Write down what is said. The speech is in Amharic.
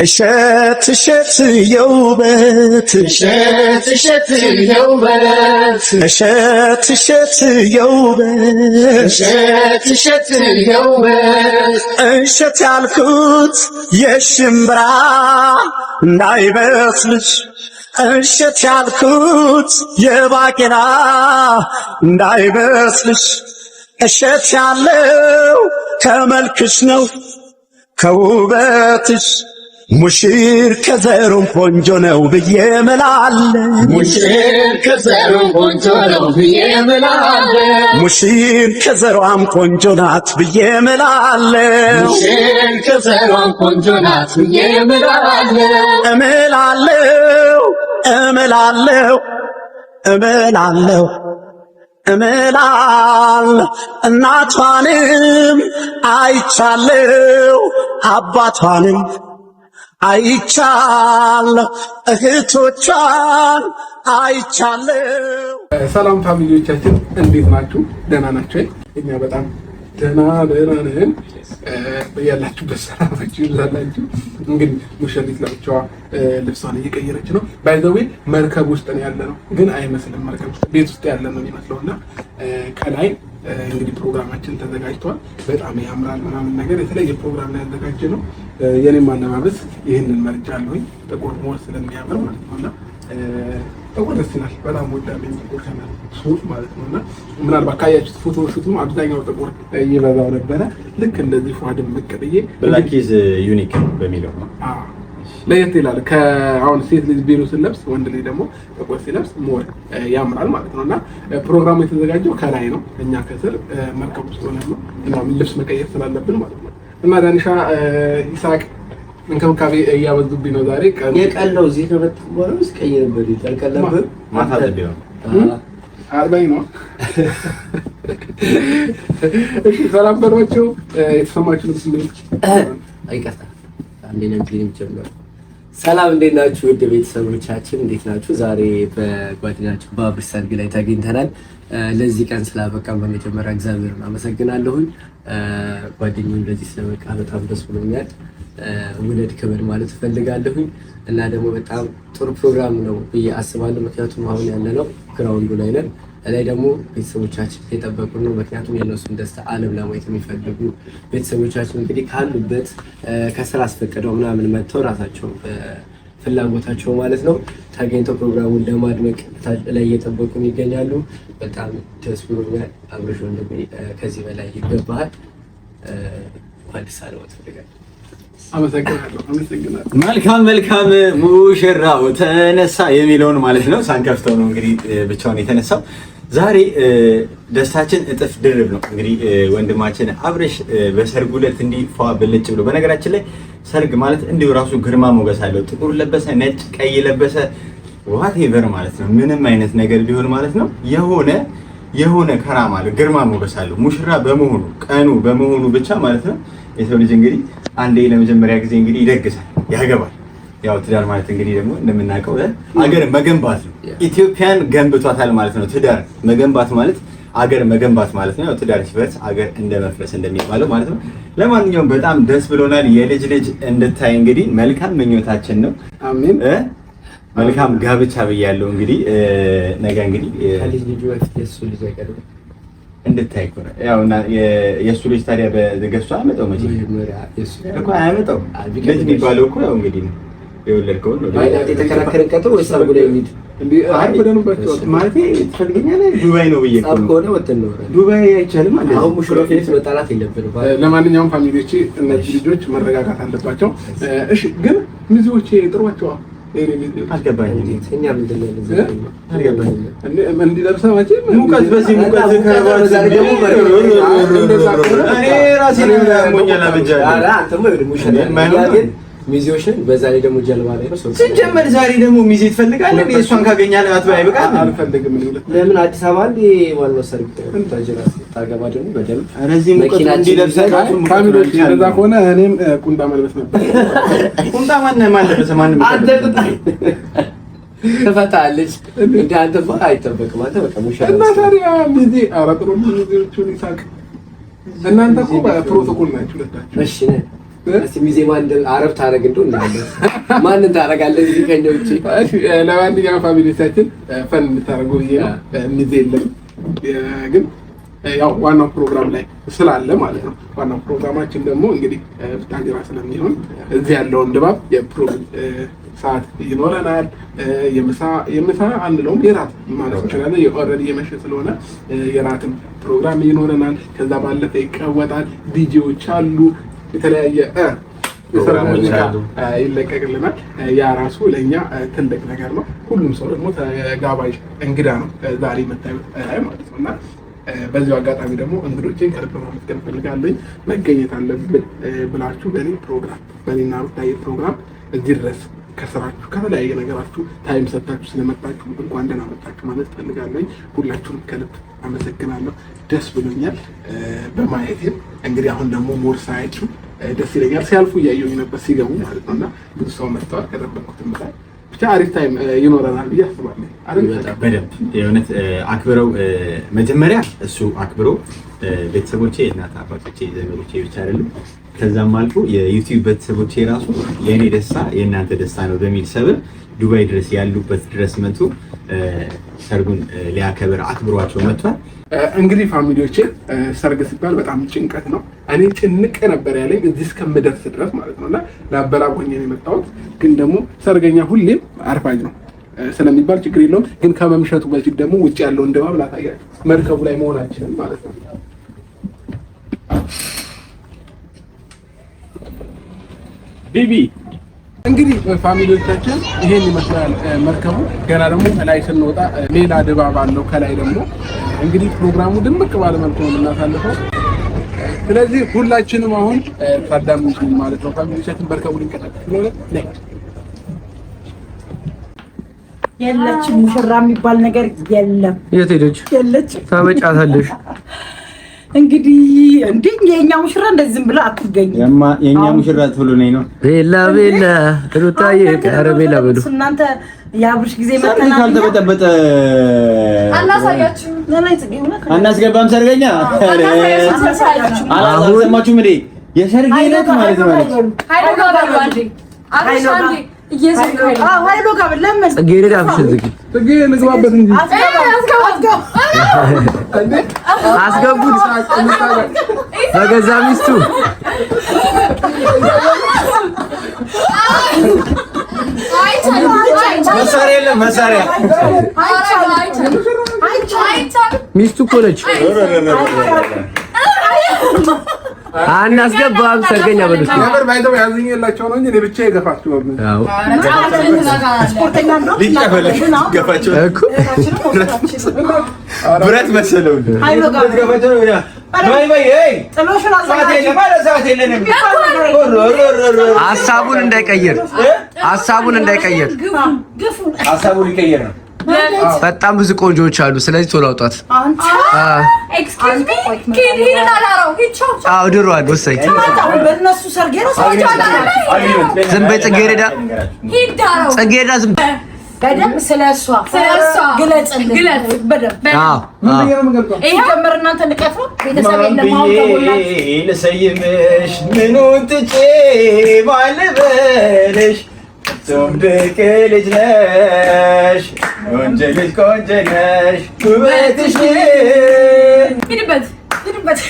እሸት እሸት የውበት እሸት እሸት የውበት እሸት እሸት የውበት እሸት እሸት የውበት እሸት ያልኩት የሽምብራ እንዳይመስልሽ እሸት ያልኩት የባቄላ እንዳይመስልሽ እሸት ያለው ከመልክሽ ነው ከውበትሽ ሙሽር ከዘሩም ቆንጆ ነው ብዬ እምላለሁ ሙሽር ከዘሩም ቆንጆ ነው ብዬ እምላለሁ ሙሽር ከዘሯም ቆንጆ ናት ብዬ እምላለሁ ሙሽር ከዘሯም ቆንጆ ናት ብዬ እምላለሁ እምላለሁ እምላለሁ እምላለሁ እናቷንም አይቻለሁ አባቷንም አይቻለሁ እህቶቿን አይቻለሁ። ሰላም ፋሚሊዎቻችን እንዴት ናችሁ? ደህና ናችሁ? እኛ በጣም ደህና ነን። በያላችሁበት ሰላማችሁ ይብዛላችሁ። እንግዲህ ሙሽሪት ለብቻዋ ልብሷን እየቀየረች ነው። ባይ ዘ ዌይ መርከብ ውስጥ ነው ያለነው፣ ግን አይመስልም መርከብ ውስጥ ቤት ውስጥ ያለ ነው የሚመስለውና ከላይ እንግዲህ ፕሮግራማችን ተዘጋጅቷል። በጣም ያምራል ምናምን ነገር የተለየ ፕሮግራም ላይ ያዘጋጀ ነው። የኔም አለባበስ ይህንን መርጫለሁኝ ጥቁር ሞር ስለሚያምር ማለት ነውና ጥቁር ደስ ይላል። በጣም ወዳለኝ ጥቁር ከለር ሱፍ ማለት ነውና ምናልባት ካያችሁት ፎቶ ሹቱም አብዛኛው ጥቁር ይበዛው ነበረ። ልክ እንደዚህ ፏድም መቀበዬ ብላክ ኢዝ ዩኒክ በሚለው ነው ለየት ይላል። ከአሁን ሴት ልጅ ቢሉ ስለብስ ወንድ ልጅ ደግሞ ጥቁር ሲለብስ ሞር ያምራል ማለት ነውና ፕሮግራሙ የተዘጋጀው ከላይ ነው። እኛ ከስር መርከብ ውስጥ ሆነን ነው እና ልብስ መቀየር ስላለብን ማለት ነው። እና ዳንሻ ይሳቅ እንክብካቤ እያበዙብኝ ነው ዛሬ። የቀለው እዚህ ከመጣ በኋላ እስቀየርበት ይተልቀለበት ማታ ተቢው አርባይ ነው። እሺ ሰላም በሏቸው። የተሰማችሁን ስሜት አይቀርታ አንዴ ነው ጀምሮ ሰላም እንዴት ናችሁ? ውድ ቤተሰቦቻችን እንዴት ናችሁ? ዛሬ በጓደኛችን በአብርሽ ሰርግ ላይ ተገኝተናል። ለዚህ ቀን ስላበቃን በመጀመሪያ እግዚአብሔርን አመሰግናለሁኝ። ጓደኛዬ እንደዚህ ስለበቃ በጣም ደስ ብሎኛል። ውለድ ክብር ማለት እፈልጋለሁኝ እና ደግሞ በጣም ጥሩ ፕሮግራም ነው ብዬ አስባለሁ። ምክንያቱም አሁን ያለነው ግራውንዱ ላይ ነን። ላይ ደግሞ ቤተሰቦቻችን የጠበቁ ነው። ምክንያቱም የነሱን ደስታ ዓለም ለማየት የሚፈልጉ ቤተሰቦቻችን እንግዲህ ካሉበት ከስራ አስፈቅደው ምናምን መጥተው ራሳቸው ፍላጎታቸው ማለት ነው ተገኝተው ፕሮግራሙን ለማድመቅ ላይ እየጠበቁን ይገኛሉ። በጣም ደስ ብሎኛል። አብርሽ ወንድሜ ከዚህ በላይ ይገባሃል። አዲስ አበባ ተፈልጋለሁ። አመሰግናለሁ። መልካም ሙሽራው ተነሳ የሚለውን ማለት ነው ሳንከፍተው ነው እንግዲህ ብቻውን የተነሳው። ዛሬ ደስታችን እጥፍ ድርብ ነው። እንግዲህ ወንድማችን አብርሽ በሰርጉ ዕለት እንዲህ ፏ ብልጭ ብሎ፣ በነገራችን ላይ ሰርግ ማለት እንዲሁ ራሱ ግርማ ሞገስ አለው። ጥቁር ለበሰ፣ ነጭ፣ ቀይ ለበሰ ዋቴቨር ማለት ነው። ምንም አይነት ነገር ቢሆን ማለት ነው የሆነ የሆነ ከራማ አለ፣ ግርማ ሞገስ አለው። ሙሽራ በመሆኑ ቀኑ በመሆኑ ብቻ ማለት ነው። የሰው ልጅ እንግዲህ አንዴ ለመጀመሪያ ጊዜ እንግዲህ ይደግሳል፣ ያገባል። ያው ትዳር ማለት እንግዲህ ደግሞ እንደምናውቀው አገር መገንባት ነው። ኢትዮጵያን ገንብቷታል ማለት ነው። ትዳር መገንባት ማለት አገር መገንባት ማለት ነው። ያው ትዳር ሲፈርስ አገር እንደመፍረስ እንደሚባለው ማለት ነው። ለማንኛውም በጣም ደስ ብሎናል። የልጅ ልጅ እንድታይ እንግዲህ መልካም ምኞታችን ነው። አሜን። መልካም ጋብቻ ብያለሁ። እንግዲህ ነገ እንግዲህ ከልጅ ልጅ በፊት የእሱ ልጅ አይቀርም እንድታይ እኮ ነው። ያው እና የእሱ ልጅ ታዲያ በገሱ አያመጣው መቼ እኮ አያመጣው። ልጅ የሚባለው እኮ ያው እንግዲህ ነው የወለድከው ነው። የተከራከረን ቀጥሮ ወይስ ሰርጉ ላይ የሚሄድ ማለት ትፈልገኛለህ? ዱባይ ነው ብዬሽ እኮ ከሆነ ወጥተን ነው ዱባይ አይቻልም ማለት አሁን ሙሽራ ፊት መጣላት የለብንም። ለማንኛውም ፋሚሊዎቼ እነዚህ ልጆች መረጋጋት አለባቸው። እሺ ግን ሚዜዎቼ ጥሯቸው አልገባኝም። እኛ ምንድን ነው እንዲለብሰ መቼ ሙቀት በዚህ ሙቀት ከረባት ደግሞ እኔ ራሴ ነው ሞኛላ ብቻለሁ። ኧረ አንተማ ሙሽራ ግን ሚዜዎችን በዛ ላይ ደግሞ ጀልባ ላይ ነው። ሲጀመር ዛሬ ደግሞ ሚዜ ትፈልጋለህ? እሷን ካገኛለህ አትበይ። አይበቃም? አልፈልግም። ለምን አዲስ አበባ እንደ ዋናው ሰርግ ታገባ ደግሞ በደምብ እዚህ ሙቀት እንዲለብሳችሁ ፋሚሊዎች እንደዛ ከሆነ እኔም ቁንጣ መልበስ ነበር። ቁንጣ ማን ለበሰ? ማንም አንተ ቁንጣ ተፈታለች እንደ አንተ አይጠበቅም። አንተ በቃ ሙሽራ እና ታዲያ ሚዜ አራጥሮ ሚዜዎቹን ይሳቅ። እናንተ እኮ በፕሮቶኮል ናችሁ ሁለታችሁ። እሺ ነህ እስቲ ሚዜ ማን አረብ ታረግ እንደው እንዳለ ማንን ታረጋለህ እዚህ ከኛ ውጪ? ለማንኛውም ፋሚሊዎቻችን ፈን እንድታረጉ ብዬ ነው። ሚዜ የለም ግን ያው ዋናው ፕሮግራም ላይ ስላለ ማለት ነው። ዋናው ፕሮግራማችን ደግሞ እንግዲህ ቡታጅራ ስለሚሆን እዚህ ያለውን ድባብ የፕሮግራም ሰዓት ይኖረናል። የምሳ አንለውም የራት ማለት ይችላል። የኦልሬዲ የመሸ ስለሆነ የራትም ፕሮግራም ይኖረናል። ከዛ ባለፈ ይቀወጣል። ዲጄዎች አሉ፣ የተለያየ ፕሮግራሞች አሉ፣ ይለቀቅልናል። ያ ራሱ ለእኛ ትልቅ ነገር ነው። ሁሉም ሰው ደግሞ ተጋባዥ እንግዳ ነው ዛሬ የምታዩት ማለት ነው። እና በዚሁ አጋጣሚ ደግሞ እንግዶቼን ከልብ ማመስገን እፈልጋለሁ። መገኘት አለብን ብላችሁ በእኔ ፕሮግራም በእኔና ሩታዬ ፕሮግራም እዚህ ድረስ ከስራችሁ ከተለያየ ነገራችሁ ታይም ሰጥታችሁ ስለመጣችሁ እንኳን ደህና መጣችሁ ማለት እፈልጋለሁ። ሁላችሁንም ከልብ አመሰግናለሁ። ደስ ብሎኛል በማየቴም። እንግዲህ አሁን ደግሞ ሞርሳያችሁ ደስ ይለኛል። ሲያልፉ እያየሁኝ ነበር ሲገቡ ማለት ነው። እና ብዙ ሰው መጥተዋል። ከጠበቅኩትም በላይ ብቻ አሪፍ ታይም ይኖረናል ብዬ አስባለሁ። በደንብ የእውነት አክብረው መጀመሪያ እሱ አክብሮ ቤተሰቦቼ፣ እናት አባቶቼ፣ ዘመዶቼ ብቻ አይደሉም ከዛም አልፎ የዩቲዩብ ቤተሰቦቼ ራሱ የእኔ ደስታ የእናንተ ደስታ ነው በሚል ሰበብ ዱባይ ድረስ ያሉበት ድረስ መጥቶ ሰርጉን ሊያከብር አክብሯቸው መጥቷል። እንግዲህ ፋሚሊዎቼ ሰርግ ሲባል በጣም ጭንቀት ነው። እኔ ጭንቅ ነበር ያለኝ እዚህ እስከምደርስ ድረስ ማለት ነውና ለአበላብ ሆኜ ነው የመጣሁት። ግን ደግሞ ሰርገኛ ሁሌም አርፋጅ ነው ስለሚባል ችግር የለውም። ግን ከመምሸቱ በፊት ደግሞ ውጭ ያለውን ድባብ ላሳያችሁ፣ መርከቡ ላይ መሆናችንን ማለት ነው። ቢቢ እንግዲህ ፋሚሊዎቻችን ይሄን ይመስላል መርከቡ። ገና ደግሞ ከላይ ስንወጣ ሌላ ድባብ አለው። ከላይ ደግሞ እንግዲህ ፕሮግራሙ ድምቅ ባለ መልኩ ነው የምናሳልፈው። ስለዚህ ሁላችንም አሁን ታዳሚዎች ነን ማለት ነው። ፋሚሊዎቻችን መርከቡ ሊንቀሳቀስ ስለሆነ የለችም። ሙሽራ የሚባል ነገር የለም። የት ሄደች? የለችም። ታመጫታለሽ እንግዲህ እንዴ የኛ ሙሽራ እንደዚህ ዝም ብላ አትገኝ። የኛ ሙሽራ ትብሉ ነኝ ነው ቤላ ቤላ ሩታዬ ቀረ ቤላ በሉ እናንተ የአብርሽ ጊዜ መተና ካልተበጠበጠ አናሳያችሁ አናስገባም። ሰርገኛ አላሰማችሁም እንዴ? የሰርግ ዕለት ማለት ነው። ኃይሎ ጋር ለምን ጽጌረዳ አፍሽልኝ ጽጌ ንግባበት እንጂ አስገቡት በገዛ ሚስቱ መሳሪያ የለም መሳሪያ ሚስቱ እኮ ነች። አናስገባም። ሰርገኛ በሉት ነበር ባይተው ያዝኝላቸው ነው እንጂ እኔ ብቻ ይገፋችሁ ነው። አዎ ስፖርተኛ ነው ገፋቸው እኮ ብረት መሰለው ኃይሎ ጋር ገፋቸው ነው። ባይ ባይ አይ ጥሎሽን ሀሳቡን እንዳይቀየር ግፉ ሀሳቡን ይቀየር ነው። በጣም ብዙ ቆንጆዎች አሉ። ስለዚህ ቶሎ አውጧት። አንተ ኤክስኪውዝ ሚ ሄድን አላረው ሂቻው አዎ ድሮዋል። ወሰይ በእነሱ ሰርግ ነው ዝም በይ ጽጌረዳ፣ ሂዳረው ጽጌረዳ ዝም በይ። በደንብ ስለሷ ግለጽልኝ። በደንብ ይሄ ጀመር። እናንተ ንቀት ነው ቤተሰብ የለም። ልሰይምሽ ምኑን ትቼ ማልበልሽ ድንቅ ልጅ ነሽ፣ ቆንጆ ልጅ ቆንጆ ነሽ ውበትሽ ሂድበት